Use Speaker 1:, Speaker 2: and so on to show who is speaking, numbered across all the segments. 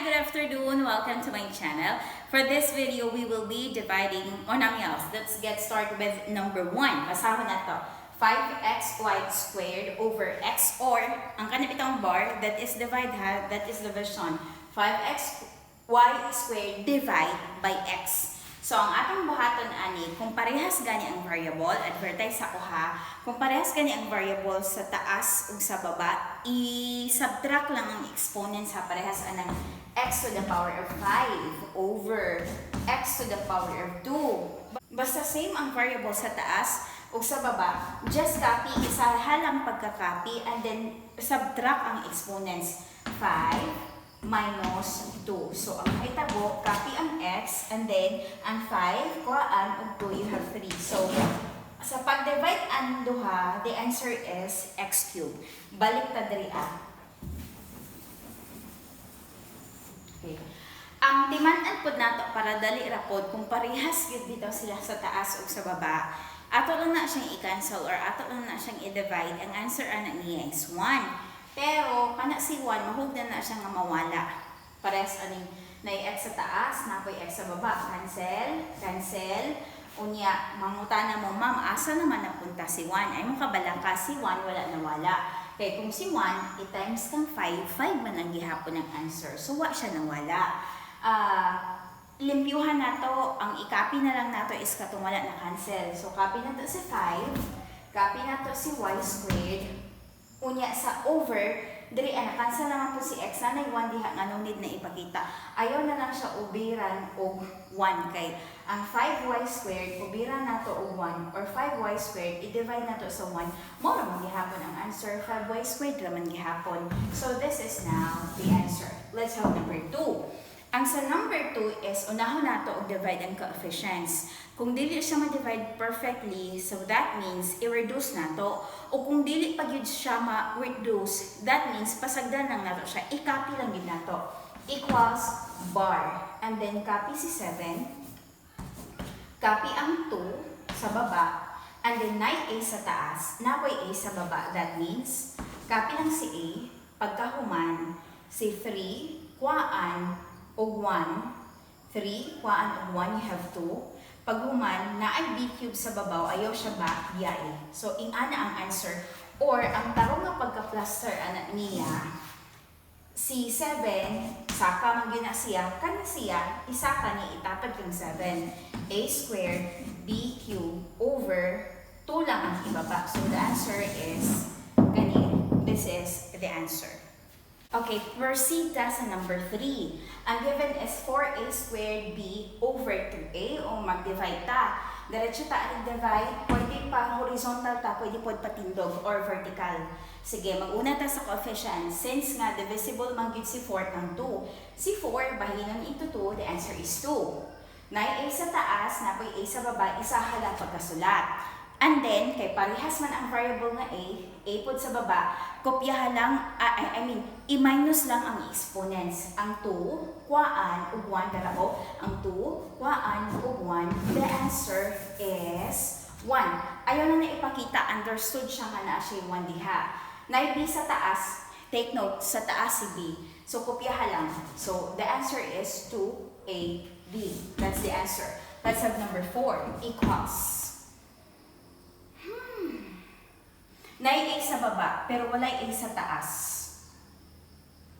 Speaker 1: Hi, good afternoon. Welcome to my channel. For this video, we will be dividing monomials. Let's get started with number 1. Basahan na to. 5xy squared over x, or ang kanipitang bar, that is divide ha, that is division. 5xy squared divide by x. So, ang atong buhaton ani, kung parehas gani ang variable, advertise ako ha, kung parehas gani ang variable sa taas o sa baba, i-subtract lang ang exponent sa parehas anang x to the power of 5 over x to the power of 2. Basta same ang variable sa taas o sa baba, just copy, isa lang pagka-copy, and then subtract ang exponents. 5 minus 2. So, ang hitabo, copy ang x, and then, ang 5, kuhaan, og 2, you have 3. So, sa pag-divide ang duha, the answer is x cubed. Balik ta dria. Okay. Ang timan-an pod nato para dali rapod kung parehas gyud dito sila sa taas ug sa baba. Ato lang na siyang i-cancel or ato lang na siyang i-divide. Ang answer ana niya is 1. Pero, kana si 1, mahugdan na siya nga mawala. Parehas aning na x sa taas, napoy x sa baba. Cancel, cancel. Unya, mangutana mo, ma'am, asa naman napunta si 1? Ay mo kabalangka, si 1, wala nawala. Kaya kung si 1, i-times kang 5, 5 man ang gihapon ng answer. So, wa siya nawala. Limpyuhan na to, ang i-copy na lang nato is katong wala na cancel. So, copy na to si 5, copy na to si y squared. Unya sa over, diri cancel naman po si x, nanay 1 diha nga no need na ipakita. Ayaw na lang siya ubiran og 1 kay ang 5y squared ubiran nato og 1 or 5y squared i-divide nato sa 1, mo ra man gihapon ang answer. 5y squared ra man gihapon. So this is now the answer. Let's have number 2. Ang sa number 2 is unahon nato og divide ang coefficients. Kung dili siya ma-divide perfectly, so that means i-reduce nato. O kung dili pa gyud siya ma-reduce, that means pasagdan lang nato siya. I-copy lang gyud nato. Equals bar. And then copy si 7. Copy ang 2 sa baba. And then a sa taas. Napoy a sa baba. That means, copy lang si a. Pagkahuman, si 3, kuhaan, og 1. 3, kuhaan og 1, you have 2. Paghuman, na ay b cube sa babaw, ayaw siya ba, biyae. So, ing-ana ang answer. Or, ang tarong nga pagka-cluster anak niya, si 7, saka magina siya, kana siya, isaka ni itatag yung 7. A squared, b cube, over 2 lang ang ibaba. So, the answer is, ganyan. This is the answer. Okay, proceed ta sa number 3. Ang given is 4a squared b over 2a. O mag-divide ta. Diretso ta ang divide. Pwede pa horizontal ta, pwede po patindog or vertical. Sige, mag-una ta sa coefficient. Since nga divisible man gyud si 4 ng 2. Si 4, bahinon into 2, the answer is 2. Na a sa taas, napoy a sa baba, isa hala pagkasulat. And then, kay parehas man ang variable nga a pod sa baba, kopyahan lang, i-minus lang ang exponents. Ang 2, kuhaan, ug 1, darabo. Ang 2, kuhaan, ug 1. The answer is 1. Ayaw na ipakita, understood siya nga na siya 1 diha. Na b sa taas, take note, sa taas si b. So, kopyahan lang. So, the answer is 2ab. That's the answer. Let's have number 4, equals. Nay a sa baba, pero walay a sa taas.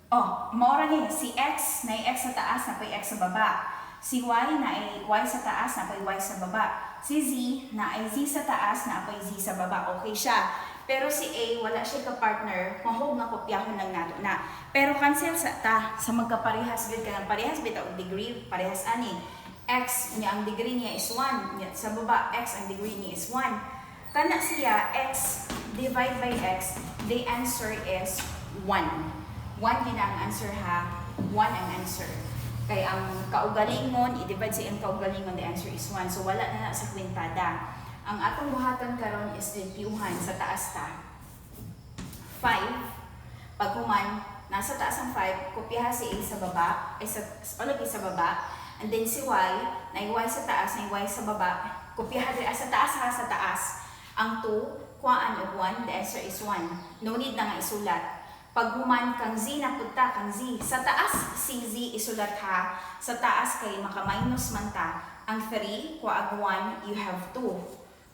Speaker 1: Oh, maura niya. Si x, nay x sa taas, napoy x sa baba. Si y, na ay y sa taas, napoy y sa baba. Si z, na ay z sa taas, napoy z sa baba. Okay siya. Pero si a, wala siya ka-partner, mahog na kopyahon lang nato na. Pero cancel sa ta, sa magkaparehas, gud ka ng parehas, bitaw degree, parehas ani. X, niya ang degree niya is 1. Sa baba, x, ang degree niya is 1. Kana siya, x divide by x, the answer is 1. 1 din ang answer ha. 1 ang answer. Kaya ang kaugalingon, i-divide sa ang kaugalingon, the answer is 1. So wala na sa kwintada. Ang atong buhatan karon is limpyuhan sa taas ta. 5. Paghuman, nasa taas ang 5, kopyaha si a sa baba, ay sa baba. And then si y, na y sa taas, na y sa baba, kopyaha sa taas ha, sa taas. Ang 2, kuhaan og 1, the answer is 1. No need na nga isulat. Pag human kang Z na punta kang Z. Sa taas si Z isulat ha. Sa taas kay maka-minus man ta. Ang 3, kuag 1, you have 2.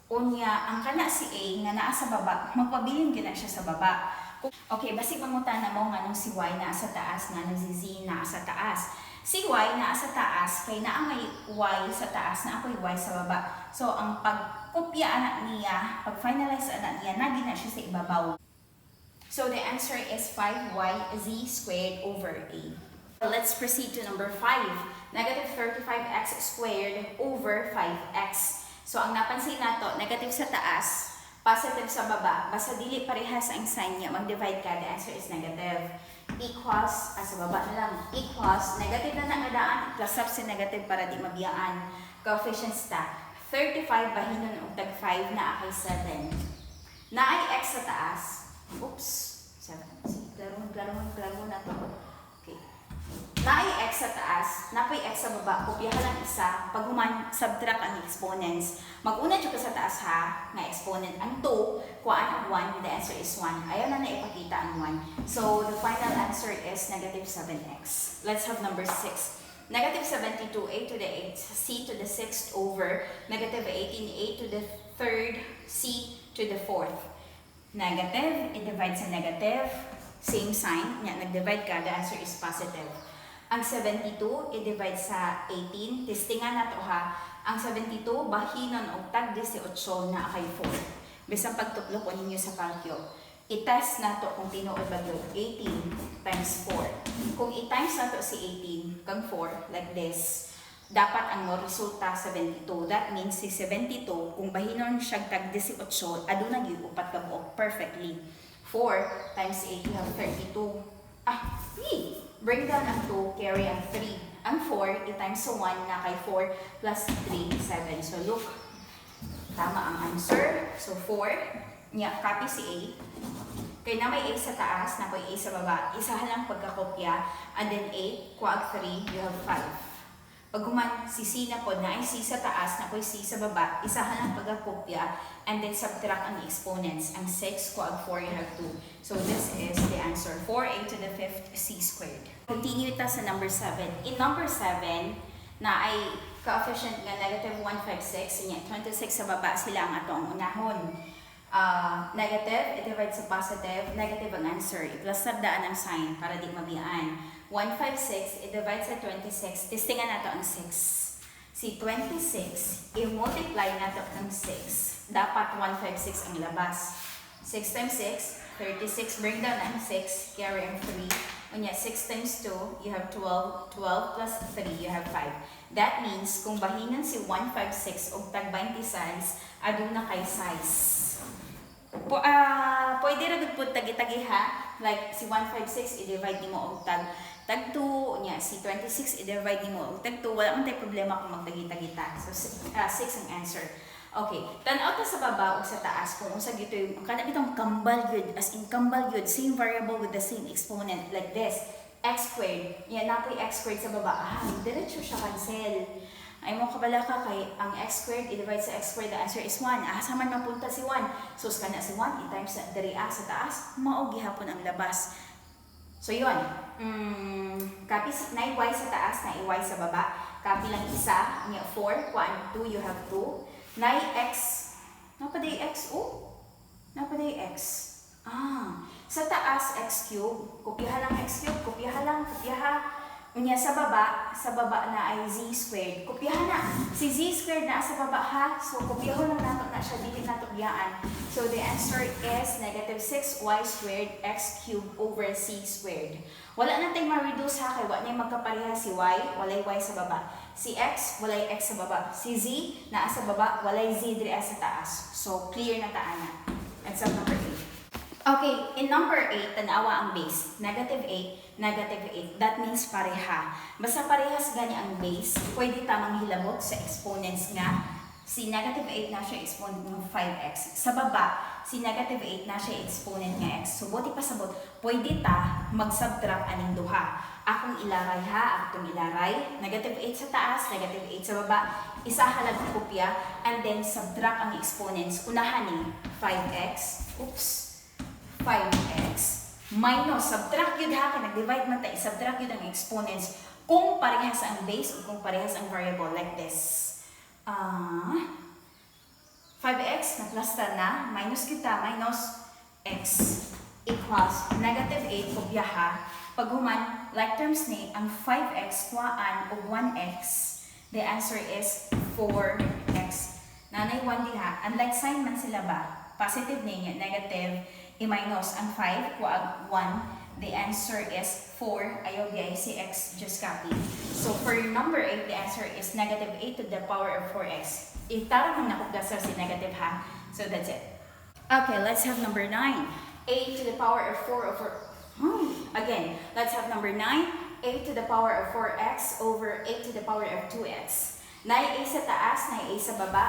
Speaker 1: Unya, ang kana si A nga naa sa baba, magpabilin gina siya sa baba. Okay, basig mangutan na mo nga nung si Y naa sa taas, nga nung si Z naa sa taas. Si Y naa sa taas, kay naa may Y sa taas, na ako'y Y sa baba. So, ang pagkopya anak niya, pag-finalize anak niya, nagi na siya sa ibabaw. So, the answer is 5YZ squared over A. Let's proceed to number 5. Negative 35x squared over 5x. So, ang napansin nato, negative sa taas, positive sa baba. Basta dili parehas ang sign niya, mag-divide ka, the answer is negative. Equals, sa baba na lang, equals, negative na nangadaan, plus up si negative para di mabiyaan. Coefficients ta, 35 bahinon og tag 5 na akay 7. Na ay x sa taas, oops, 7, klaro na to. Okay. Na ay x sa taas, na po x sa baba, kopyahan lang isa, pag human, subtract ang exponents. Mag-una dyan ka sa taas ha, na exponent. Ang 2, kuhaan ang 1, the answer is 1. Ayaw na ipakita ang 1. So, the final answer is negative 7x. Let's have number 6. Negative 72a to the 8th, c to the 6th over negative 18a to the 3rd, c to the 4th. Negative, i-divide sa negative, same sign, nag-divide ka, the answer is positive. Ang 72, i-divide sa 18. Testingan na to ha. Ang 72, bahinon o tag 18 na akay 4. Bisang pagtuplo po ninyo sa calcio. I-test na to kung tinuod ba 18 times 4. Kung i-times na to si 18 kang 4, like this, dapat ang resulta 72. That means si 72, kung bahinon siya tag 18, aduna giupat ka buok perfectly. 4 times 8, you have 32. Bring down ang 2, carry ang 3. Ang 4, i-times sa 1 na kay 4 plus 3, 7. So look, tama ang answer. So 4, copy si A. Kaya na may A sa taas, na may A sa baba. Isahan lang pagkakopya. And then 8, kuag 3, you have 5. Pag human si C na po, na ay C sa taas, na po C sa baba, isahan lang pagkakopya, and then subtract ang exponents. Ang 6, kuag 4, you have 2. So this is the answer, 4a to the 5th c squared. Continue ta sa number 7. In number 7, na ay coefficient nga negative 156, 26 sa baba sila ang atong unahon. Negative, i-divide sa positive, negative ang answer. I-plus sabdaan ang sign para di mabiyaan. 156, i-divide sa 26, testingan nato ang 6. Si 26, i-multiply nato ang 6. Dapat 156 ang labas. 6 times 6, 36, bring down ang 6, carry ang 3. Unya, 6 times 2, you have 12. 12 plus 3, you have 5. That means, kung bahinan si 156 o tag 20 size, aduna kay size. Pwede rin po tagi-tagi ha. Like, si 156, i-divide ni mo og tag 2. Unya, si 26, i-divide ni mo og tag 2. Wala man tayo problema kung magtagi-tagita. So, 6 ang answer. Okay, tanaw ta sa baba o sa taas kung unsa gito yung kana bitong kambal yun, as in kambal yun, same variable with the same exponent like this, x squared. Yan na po yung x squared sa baba. Diretso siya cancel. Ay mo kabala ka kay ang x squared i-divide sa x squared, the answer is 1. Asa man mapunta si 1. So kana si 1 i-times sa dria sa taas, mao gihapon ang labas. So yun. Copy sa 9y sa taas, na y sa baba. Copy lang isa, 4, 1, 2, you have 2. Nay x, napaday x, napaday x. Sa taas, x cube. Kopyahan lang x cube, kopyahan lang. Unya sa baba na ay z squared. Kopyahan na. Si z squared na sa baba ha. So, kopyahan lang nato na siya, dili nato biyaan. So, the answer is negative 6y squared x cubed over c squared. Wala na tayong ma-reduce ha, kaya wala na magkapareha si y, walay y sa baba. Si x, walay x sa baba. Si z, naa sa baba, walay z diri sa taas. So, clear na taana. That's up number 8. Okay, in number 8, tanawa ang base. Negative 8, negative 8. That means pareha. Basta parehas gani ang base, pwede tamang hilabot sa exponents nga. Si negative 8 na siya exponent ng 5x. Sa baba, si negative 8 na siya exponent ng x. So, buti pa sabot, pwede ta mag-subtract aning duha. Akong ilaray ha, akong ilaray. Negative 8 sa taas, negative 8 sa baba. Isa halag kopya, and then subtract ang exponents. Unahan ni 5x, 5x, minus, subtract yun ha, kaya nag-divide man tayo, subtract yun ang exponents kung parehas ang base o kung parehas ang variable like this. 5x na plus na, minus kita, minus x equals negative 8, kubya ha. Pag human, like terms ni, ang 5x kuhaan o 1x, the answer is 4x. Nanay 1 diha, unlike sign man sila ba? Positive niya, negative, i-minus ang 5, kuag 1, the answer is 4. Ayaw di ay si x, just copy. So for number 8, the answer is negative 8 to the power of 4x. Itara man ako gasar si negative ha. So that's it. Okay, let's have number 9. 8 to the power of 4 over... Again, let's have number 9. 8 to the power of 4x over 8 to the power of 2x. Nai A sa taas, nai A sa baba.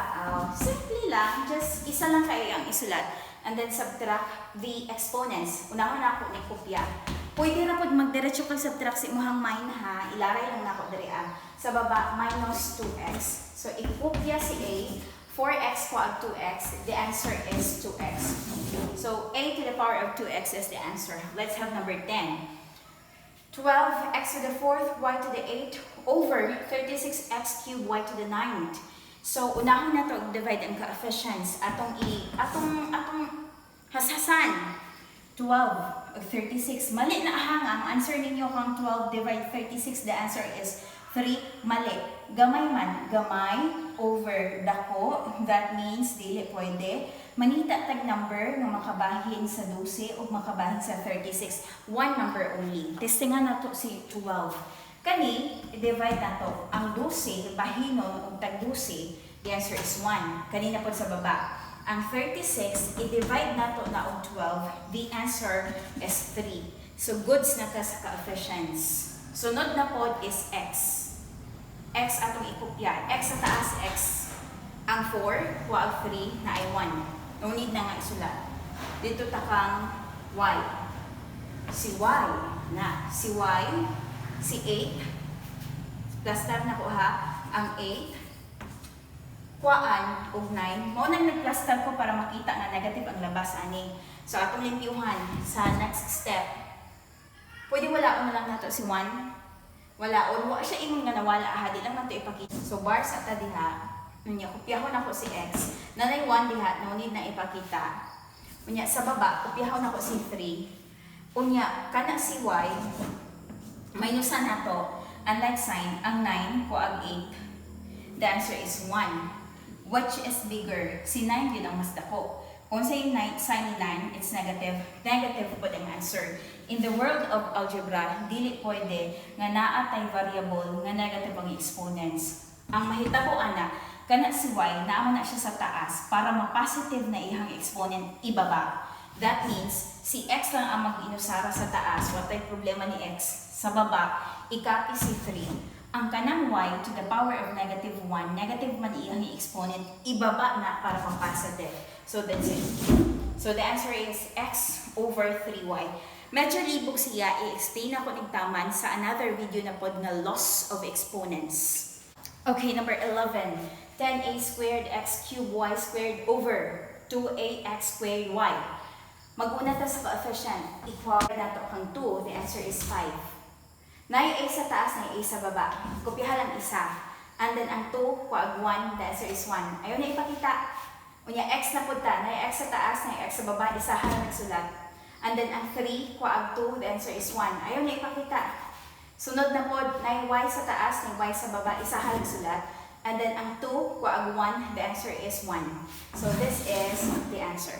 Speaker 1: Simple lang, just isa lang kayo ang isulat. And then subtract the exponents. Unahon na ako ni kopya. Pwede na po magdiretso kang subtract si imuhang mine ha. Ilaray lang na ako diri sa baba, minus 2x. So ikopya si A, 4x kuag 2x, the answer is 2x. So A to the power of 2x is the answer. Let's have number 10. 12x to the 4th, y to the 8th, over 36x cubed, y to the 9th. So, unahon na to divide ang coefficients. Atong hasasan. 12 of 36. Mali na ang answer ninyo kung 12 divide 36. The answer is 3. Mali. Gamay man. Gamay over dako. That means dili pwede. Manita tag number nga makabahin sa 12 o makabahin sa 36. One number only. Testingan na to si 12. Kani, i-divide na to. Ang 12, bahinon o tag 12, the answer is 1. Kanina po sa baba. Ang 36, i-divide na to na og 12, the answer is 3. So, goods na ta sa coefficients. Sunod na po is x. X atong ikopya. X sa taas, x. Ang 4, kuwag 3, na ay 1. No need na nga isulat. Dito takang y. Si y na. Si y, si 8. Plus tab na ko ha. Ang 8. Kuwaan og 9. Mo nang nag-plus tab ko para makita nga negative ang labas ani. So atong limpyuhan sa next step. Pwede wala na lang nato si 1. Wala o wa siya ingon nga nawala ha, di lang nato ipakita. So bars ata diha. Unya kopyahon ako si x. Nanay 1 diha, no need na ipakita. Unya sa baba, kopyahon ako si 3. Unya kana si y minusan nato. Unlike sign, ang 9 kuag 8. The answer is 1. Which is bigger? Si 9 yun ang mas dako. Kung sa yung sign ni 9, it's negative. Negative po ang answer. In the world of algebra, dili pwede nga naa tay variable nga negative ang exponents. Ang mahitabo ana, kana si y, naama na siya sa taas para ma-positive na ihang exponent ibaba. That means, si x lang ang mag-inusara sa taas, watay problema ni x. Sa baba, i-copy si 3. Ang kanang y to the power of negative 1, negative man iyang exponent, ibaba na para ma-positive. So that's it. So the answer is x over 3y. Medyo libog siya, i-explain ako ng taman sa another video na pod nga loss of exponents. Okay, number 11. 10a squared x cubed y squared over 2ax squared y. Mag-una ta sa coefficient. Equal na to kang 2. The answer is 5. Nay a sa taas, nay a sa baba. Kopyahan lang isa. And then ang 2, kuag 1, the answer is 1. Ayaw na ipakita. Unya x na punta, nay x sa taas, nay x sa baba, isahan na nagsulat. And then ang 3, kuag 2, the answer is 1. Ayaw na ipakita. Sunod na pod, nay y sa taas, nay y sa baba, isahan nagsulat. And then ang 2, kuag 1, the answer is 1. So this is the answer.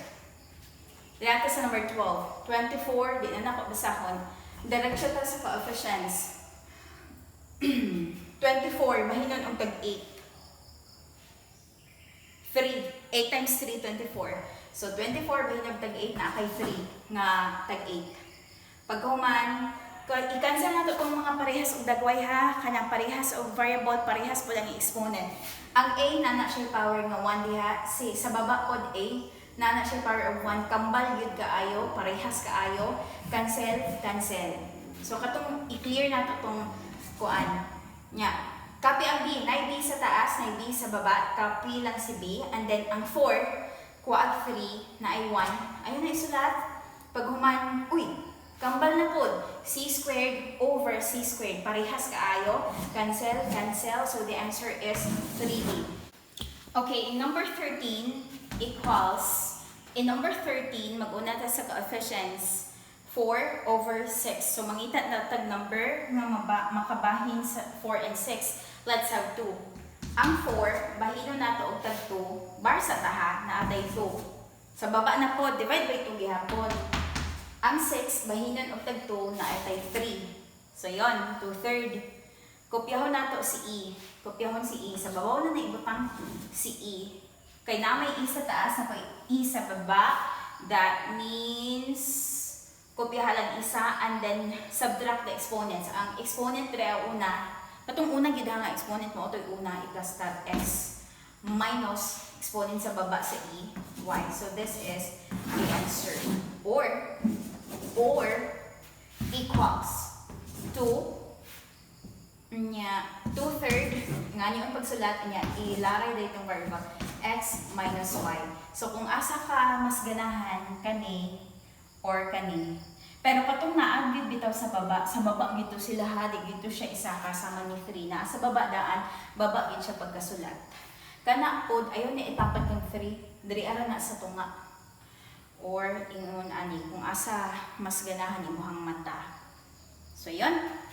Speaker 1: Dito sa number 12. 24, di na ako basahon. Diretso ta sa coefficients. 24, mahinon ang tag 8. 8 times 3, 24. So 24, mahinon tag 8 na kay 3 nga tag 8. Paghuman, i-cancel na ito itong mga parehas o dagway ha. Kanang parehas o variable, parehas po lang exponent. Ang a, nana siya power nga 1 diha. Sa baba pod a, nana siya power of 1, kambal yun kaayo, parehas kaayo, cancel, cancel. So, katong i-clear na itong kuan. Nya, copy ang b, na b sa taas, na b sa baba, copy lang si b, and then ang 4, kuag 3, na ay 1, ayun na isulat. Pag human, uy, Kambal na pod. C squared over C squared. Parehas kaayo. Cancel, cancel. So the answer is 3D. Okay, in number 13 equals, in number 13, mag-una ta sa coefficients 4 over 6. So mangita na tag number nga makabahin sa 4 and 6. Let's have 2. Ang 4, bahino nato og tag 2, bar sa taha na atay 2. Sa baba na pod, divide by 2 gihapon. Ang 6, bahinan og tag 2 na atay 3. So yon, 2/3. Kopyahon nato si E. Kopyahon si E. Sa babaw na naibutang si E. Kay na may E sa taas na E sa baba. That means kopyahan lang isa and then subtract the exponents. Ang exponent dre una. Patong una gid nga exponent mo otoy una i-plus that x minus exponent sa baba sa E y. So this is the answer. Or equals 2/3 nga niyo ang pagsulat niya ilaray daytong variable x minus y. So kung asa ka mas ganahan kani or kani. Pero katong naagid bitaw sa baba gito sila hadi gito siya isa kasama ni 3 na sa baba daan baba gid siya pagkasulat. Kana pod ayon ni itapat yung 3 diri ara na sa tunga. Or ingon ani kung asa mas ganahan imong mata. So yon.